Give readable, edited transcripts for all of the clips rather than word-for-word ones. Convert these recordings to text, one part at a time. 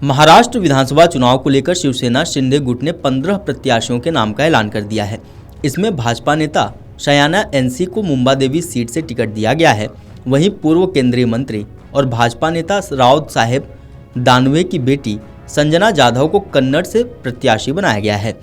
महाराष्ट्र विधानसभा चुनाव को लेकर शिवसेना शिंदे गुट ने 15 प्रत्याशियों के नाम का ऐलान कर दिया है। इसमें भाजपा नेता शयाना एनसी को मुंबा देवी सीट से टिकट दिया गया है। वहीं पूर्व केंद्रीय मंत्री और भाजपा नेता राव साहेब दानवे की बेटी संजना जाधव को कन्नड़ से प्रत्याशी बनाया गया है।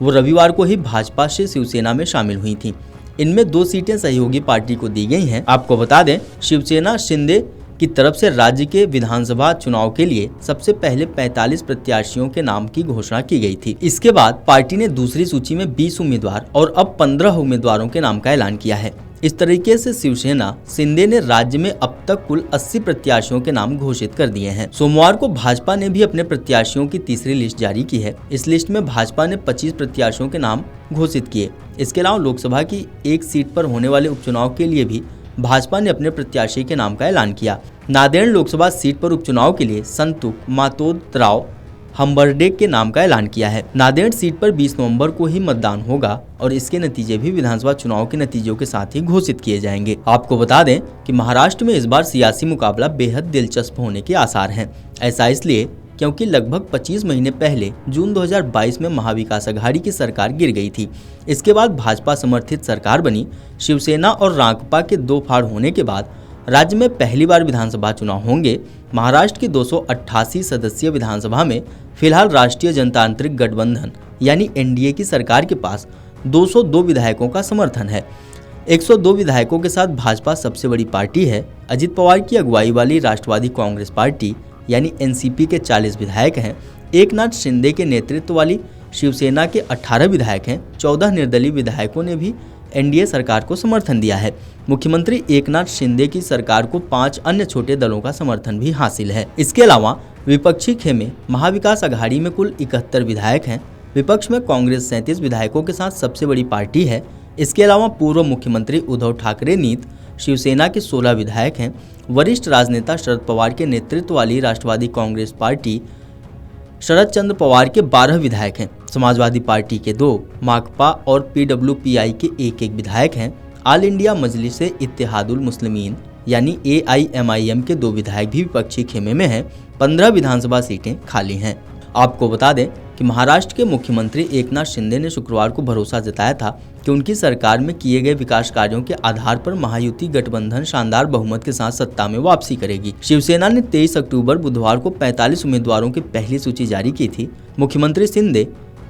वो रविवार को ही भाजपा से शिवसेना में शामिल हुई थी। इनमें 2 सीटें सहयोगी पार्टी को दी गई हैं। आपको बता दें, शिवसेना शिंदे की तरफ से राज्य के विधानसभा चुनाव के लिए सबसे पहले 45 प्रत्याशियों के नाम की घोषणा की गई थी। इसके बाद पार्टी ने दूसरी सूची में 20 उम्मीदवार और अब 15 उम्मीदवारों के नाम का ऐलान किया है। इस तरीके से शिवसेना शिंदे ने राज्य में अब तक कुल 80 प्रत्याशियों के नाम घोषित कर दिए हैं। सोमवार को भाजपा ने भी अपने प्रत्याशियों की तीसरी लिस्ट जारी की है। इस लिस्ट में भाजपा ने 25 प्रत्याशियों के नाम घोषित किए। इसके अलावा लोकसभा की एक सीट पर होने वाले उपचुनाव के लिए भी भाजपा ने अपने प्रत्याशी के नाम का ऐलान किया। नांदेड़ लोकसभा सीट पर उपचुनाव के लिए संतुक मातोदराव हम्बरडे के नाम का ऐलान किया है। नांदेड़ सीट पर 20 नवंबर को ही मतदान होगा और इसके नतीजे भी विधानसभा चुनाव के नतीजों के साथ ही घोषित किए जाएंगे। आपको बता दें कि महाराष्ट्र में इस बार सियासी मुकाबला बेहद दिलचस्प होने के आसार हैं। ऐसा इसलिए क्योंकि लगभग 25 महीने पहले जून 2022 में महाविकास अघाड़ी की सरकार गिर गई थी। इसके बाद भाजपा समर्थित सरकार बनी। शिवसेना और रांकपा के 2 फाड़ होने के बाद राज्य में पहली बार विधानसभा चुनाव होंगे। महाराष्ट्र की 288 सदस्यीय विधानसभा में फिलहाल राष्ट्रीय जनतांत्रिक गठबंधन यानी एनडीए की सरकार के पास 202 विधायकों का समर्थन है। 102 विधायकों के साथ भाजपा सबसे बड़ी पार्टी है। अजित पवार की अगुवाई वाली राष्ट्रवादी कांग्रेस पार्टी यानी एनसीपी के 40 विधायक हैं। एकनाथ शिंदे के नेतृत्व वाली शिवसेना के 18 विधायक हैं। 14 निर्दलीय विधायकों ने भी एनडीए सरकार को समर्थन दिया है। मुख्यमंत्री एकनाथ शिंदे की सरकार को 5 अन्य छोटे दलों का समर्थन भी हासिल है। इसके अलावा विपक्षी खेमे महाविकास अघाड़ी में कुल 71 विधायक हैं। विपक्ष में कांग्रेस 37 विधायकों के साथ सबसे बड़ी पार्टी है। इसके अलावा पूर्व मुख्यमंत्री उद्धव ठाकरे नीत शिवसेना के 16 विधायक हैं। वरिष्ठ राजनेता शरद पवार के नेतृत्व वाली राष्ट्रवादी कांग्रेस पार्टी शरद चंद्र पवार के 12 विधायक हैं। समाजवादी पार्टी के 2, माकपा और पीडब्ल्यूपीआई के 1-1 विधायक हैं। ऑल इंडिया मजलिस इत्तेहादुल मुस्लिमीन यानी एआईएमआईएम के 2 विधायक भी विपक्षी खेमे में हैं। 15 विधानसभा सीटें खाली हैं। आपको बता दें कि महाराष्ट्र के मुख्यमंत्री एकनाथ शिंदे ने शुक्रवार को भरोसा जताया था कि उनकी सरकार में किए गए विकास कार्यों के आधार पर महायुति गठबंधन शानदार बहुमत के साथ सत्ता में वापसी करेगी। शिवसेना ने 23 अक्टूबर बुधवार को 45 उम्मीदवारों की पहली सूची जारी की थी। मुख्यमंत्री शिंदे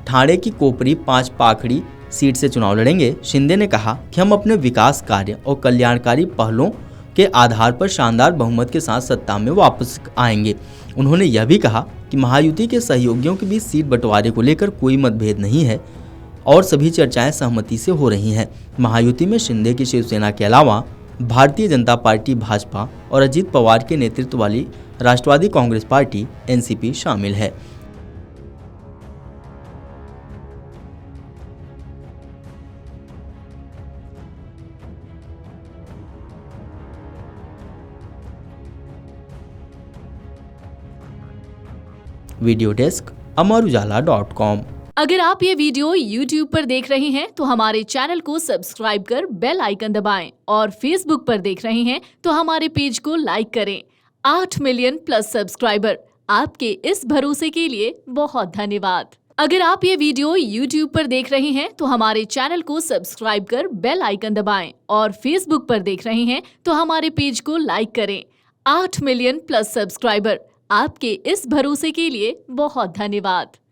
ठाणे की कोपरी 5 पाखड़ी सीट से चुनाव लड़ेंगे। शिंदे ने कहा कि हम अपने विकास कार्य और कल्याणकारी पहलों के आधार पर शानदार बहुमत के साथ सत्ता में वापस आएंगे। उन्होंने यह भी कहा कि महायुति के सहयोगियों के बीच सीट बंटवारे को लेकर कोई मतभेद नहीं है और सभी चर्चाएं सहमति से हो रही हैं। महायुति में शिंदे की शिवसेना के अलावा भारतीय जनता पार्टी भाजपा और अजित पवार के नेतृत्व वाली राष्ट्रवादी कांग्रेस पार्टी एनसीपी शामिल है। Video desk amarujala.com। अगर आप ये वीडियो YouTube पर देख रहे हैं तो हमारे चैनल को सब्सक्राइब कर बेल आइकन दबाएं और Facebook पर देख रहे हैं तो हमारे पेज को लाइक करें। 8 मिलियन प्लस सब्सक्राइबर, आपके इस भरोसे के लिए बहुत धन्यवाद। अगर आप ये वीडियो YouTube पर देख रहे हैं तो हमारे चैनल को सब्सक्राइब कर बेल आइकन दबाएं और Facebook पर देख रहे हैं तो हमारे पेज को लाइक करें। 8 मिलियन प्लस सब्सक्राइबर, आपके इस भरोसे के लिए बहुत धन्यवाद।